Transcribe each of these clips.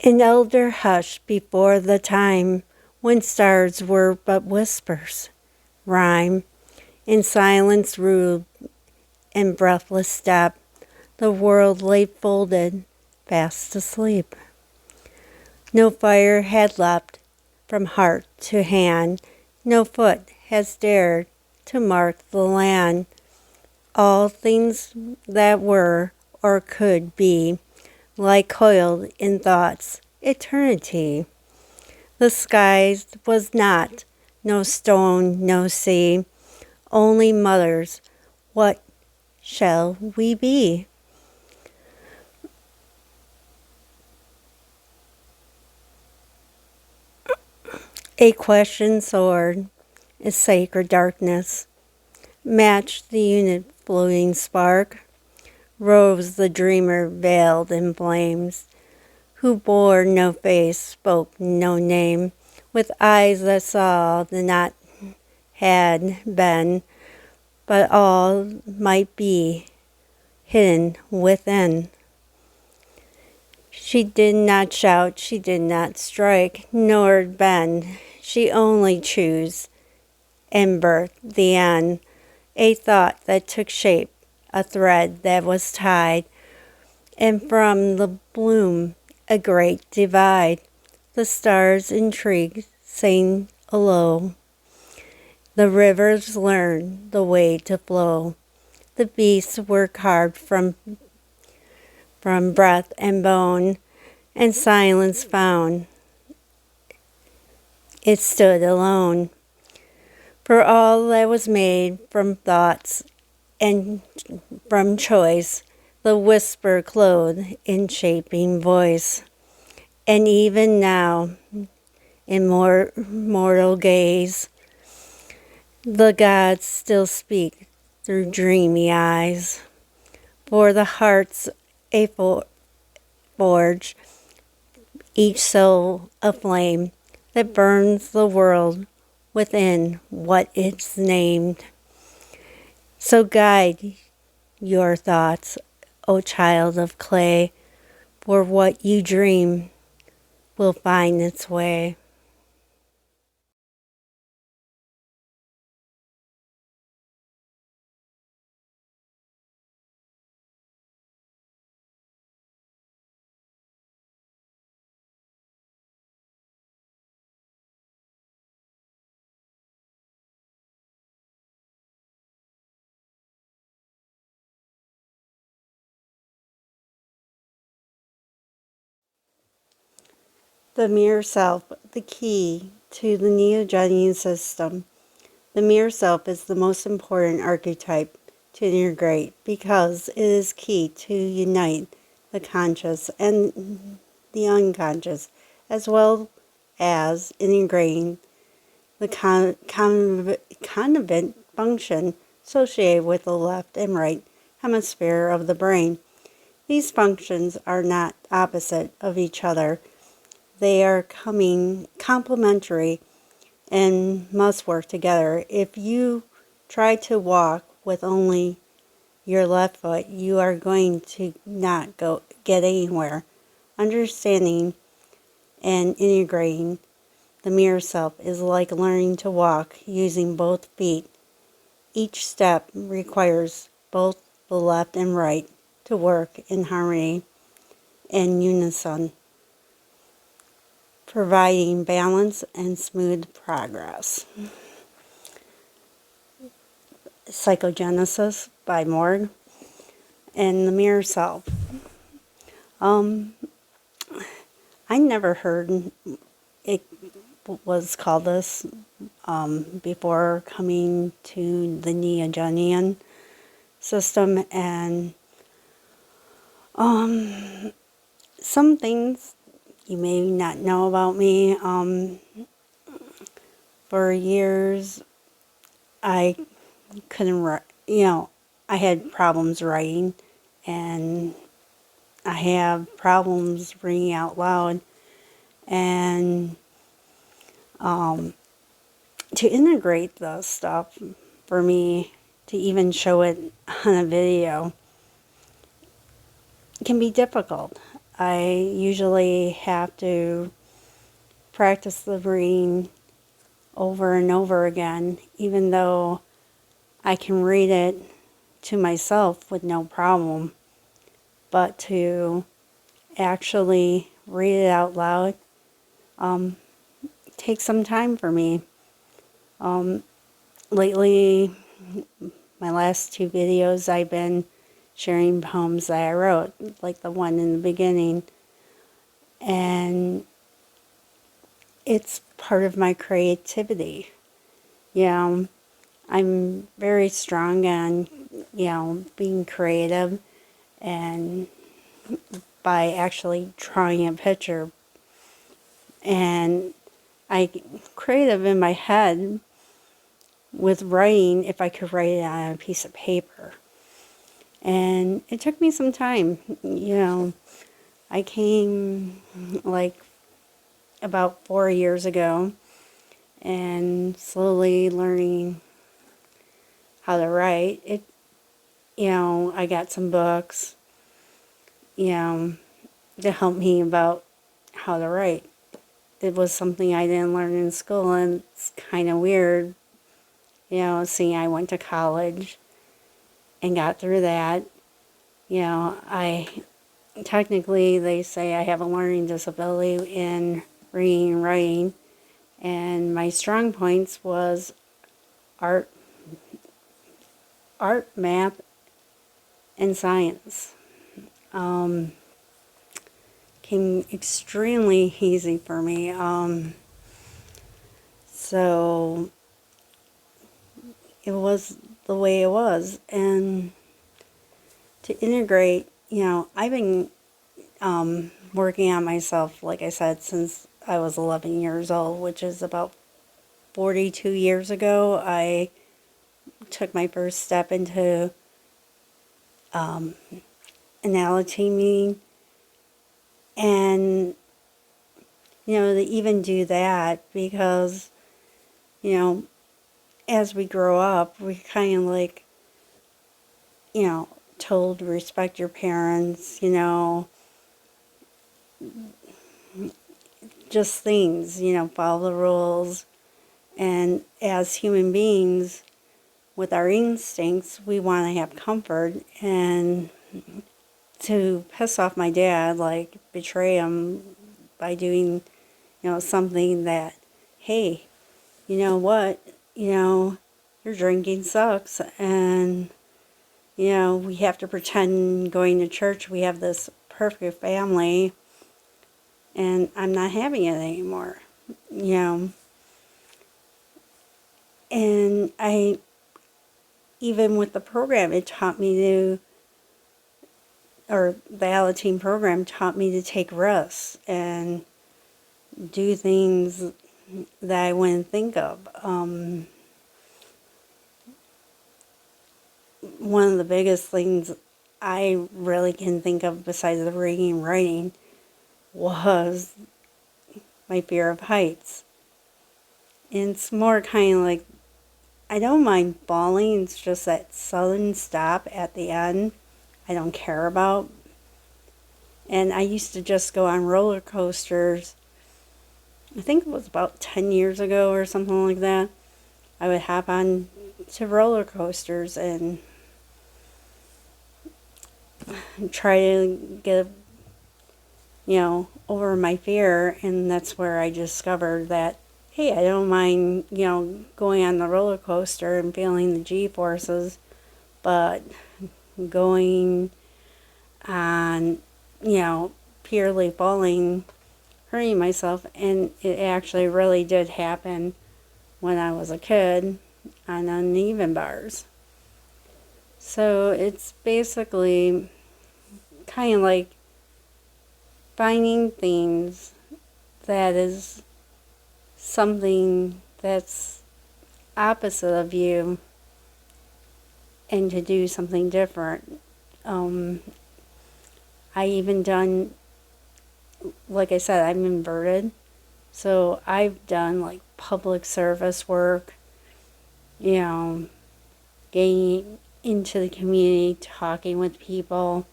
An elder hush before the time when stars were but whispers, rhyme, in silence rude and breathless step, the world lay folded, fast asleep. No fire had leapt from heart to hand, no foot has dared to mark the land. All things that were or could be lie coiled in thought's eternity. The sky was not, no stone, no sea, only mothers, what shall we be? A question soared, a sacred darkness, matched the unit floating spark, rose the dreamer veiled in flames, who bore no face, spoke no name, with eyes that saw the not had been, but all might be hidden within. She did not shout, she did not strike, nor bend, she only chose and birthed the end, a thought that took shape, a thread that was tied, and from the bloom a great divide. The stars intrigued, sang alow. The rivers learned the way to flow. The beasts were carved from breath and bone, and silence found. It stood alone. For all that was made from thoughts and from choice, the whisper clothed in shaping voice. And even now, in mortal gaze, the gods still speak through dreamy eyes. For the heart's a forge, each soul a flame that burns the world within what it's named. So guide your thoughts, O child of clay, for what you dream will find its way. The mirror self, the key to the Neo-Jungian system. The mirror self is the most important archetype to integrate because it is key to unite the conscious and the unconscious, as well as integrating the connivent function associated with the left and right hemisphere of the brain. These functions are not opposite of each other. They are complementary and must work together. If you try to walk with only your left foot, you are going to not get anywhere. Understanding and integrating the mirror self is like learning to walk using both feet. Each step requires both the left and right to work in harmony and unison, providing balance and smooth progress. Psychogenesis by Morg and the mirror self. I never heard it was called this before coming to the Neo-Jungian system, and some things you may not know about me. For years, I couldn't write. I had problems writing, and I have problems reading out loud, and to integrate the stuff for me to even show it on a video can be difficult. I usually have to practice the reading over and over again, even though I can read it to myself with no problem. But to actually read it out loud takes some time for me. Lately, my last 2 videos, I've been sharing poems that I wrote, like the one in the beginning. And it's part of my creativity. I'm very strong on, being creative and by actually drawing a picture. And I creative in my head with writing if I could write it on a piece of paper. And it took me some time. I came like about 4 years ago and slowly learning how to write. I got some books, to help me about how to write. It was something I didn't learn in school, and it's kind of weird, seeing I went to college and got through that. I technically, they say I have a learning disability in reading and writing, and my strong points was art, math, and science. Came extremely easy for me. So it was the way it was. And to integrate, I've been working on myself, like I said, since I was 11 years old, which is about 42 years ago. I took my first step into analogy meaning. And, to even do that, because, as we grow up, we kind of like, told to respect your parents, just things, follow the rules. And as human beings, with our instincts, we want to have comfort. And to piss off my dad, like betray him by doing, something that, hey, you know what, your drinking sucks, and, we have to pretend going to church we have this perfect family, and I'm not having it anymore, And even with the program, it taught me the Alateen program taught me to take risks and do things that I wouldn't think of. One of the biggest things I really can think of besides the reading and writing was my fear of heights. And it's more kind of like, I don't mind falling, it's just that sudden stop at the end I don't care about. And I used to just go on roller coasters. I think it was about 10 years ago or something like that. I would hop on to roller coasters and try to get, over my fear. And that's where I discovered that, hey, I don't mind, going on the roller coaster and feeling the G-forces, but going on, purely falling, hurting myself. And it actually really did happen when I was a kid on uneven bars. So it's basically kind of like finding things that is something that's opposite of you and to do something different. I even done, like I said, I'm inverted. So I've done like public service work, getting into the community, talking with people.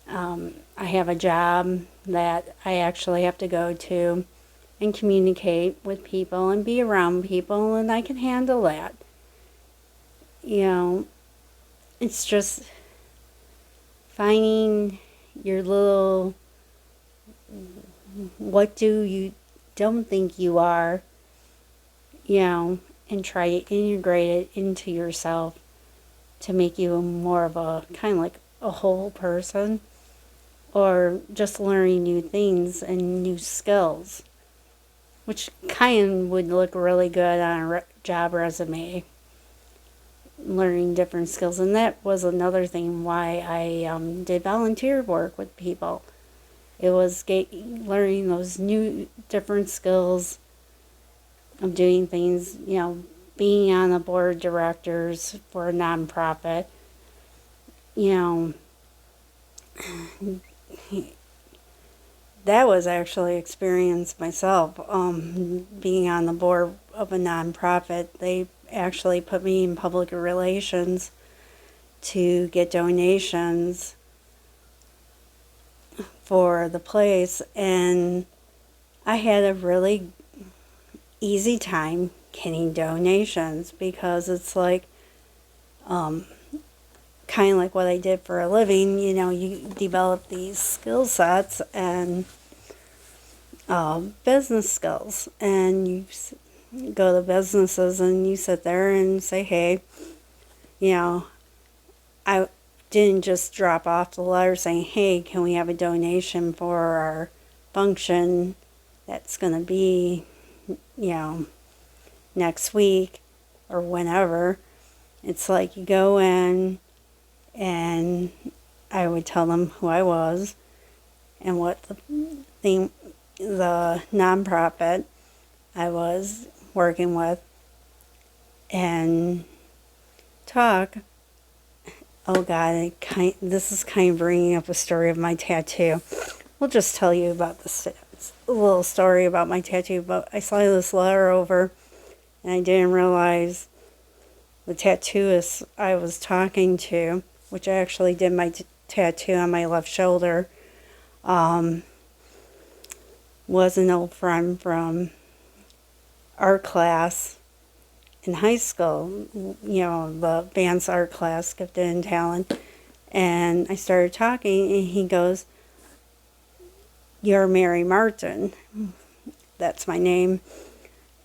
I have a job that I actually have to go to and communicate with people and be around people, and I can handle that. You know, it's just finding your little, what do you don't think you are, and try to integrate it into yourself to make you more of a kind of like a whole person, or just learning new things and new skills, which kind of would look really good on a job resume, learning different skills. And that was another thing why I did volunteer work with people. It was learning those new different skills of doing things, being on the board of directors for a nonprofit, that was actually experience myself, being on the board of a nonprofit. They actually put me in public relations to get donations for the place, and I had a really easy time getting donations because it's like kind of like what I did for a living. You develop these skill sets and business skills, and you go to businesses and you sit there and say, hey, I didn't just drop off the letter saying, hey, can we have a donation for our function that's going to be, next week or whenever. It's like you go in and I would tell them who I was and what the nonprofit I was working with, and talk. Oh God, this is kind of bringing up a story of my tattoo. We'll just tell you about this little story about my tattoo. But I saw this letter over, and I didn't realize the tattooist I was talking to, which I actually did my tattoo on my left shoulder, was an old friend from art class in high school, the advanced art class, gifted in talent. And I started talking, and he goes, "You're Mary Martin." That's my name.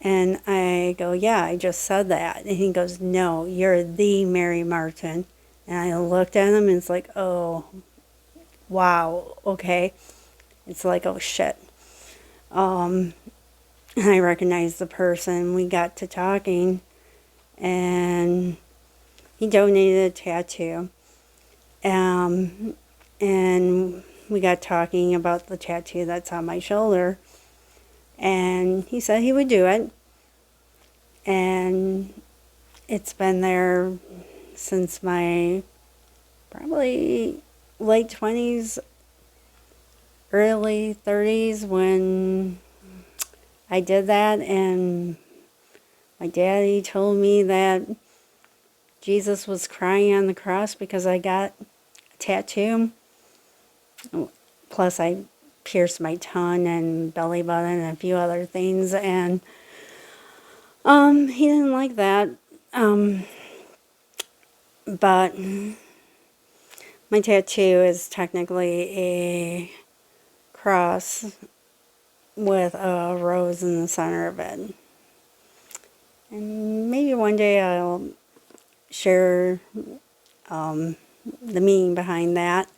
And I go, "Yeah, I just said that." And he goes, "No, you're the Mary Martin." And I looked at him, and it's like, oh, wow, okay. It's like, oh, shit. And I recognized the person. We got to talking, and he donated a tattoo. And we got talking about the tattoo that's on my shoulder. And he said he would do it. And it's been there since my probably late 20s, early 30s when I did that. And my daddy told me that Jesus was crying on the cross because I got a tattoo. Plus I pierced my tongue and belly button and a few other things, and he didn't like that. But my tattoo is technically a cross with a rose in the center of it. And maybe one day I'll share the meaning behind that.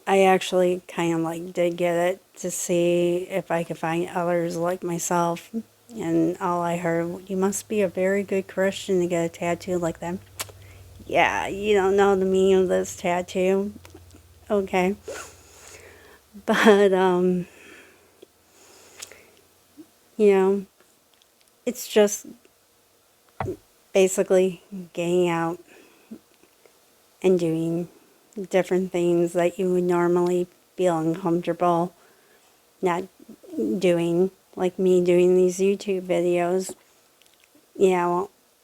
I actually kind of like did get it to see if I could find others like myself. And all I heard, "You must be a very good Christian to get a tattoo like that." Yeah, you don't know the meaning of this tattoo. Okay. But, it's just basically getting out and doing different things that you would normally feel uncomfortable not doing, like me doing these YouTube videos.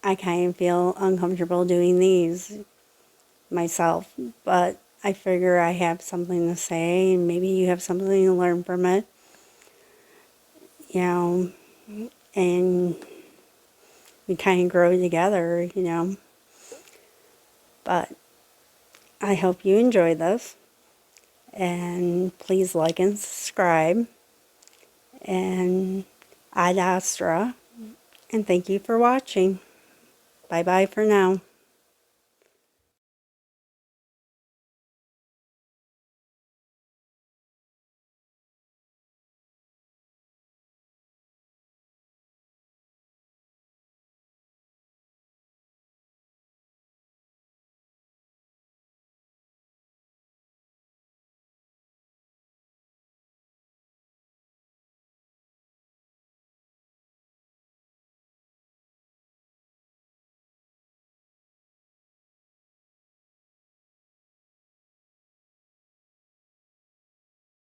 I kind of feel uncomfortable doing these. myself, but I figure I have something to say, and maybe you have something to learn from it, you know, and we kind of grow together, you know. But I hope you enjoy this, and please like and subscribe, and Ad Astra, and thank you for watching. Bye-bye for now.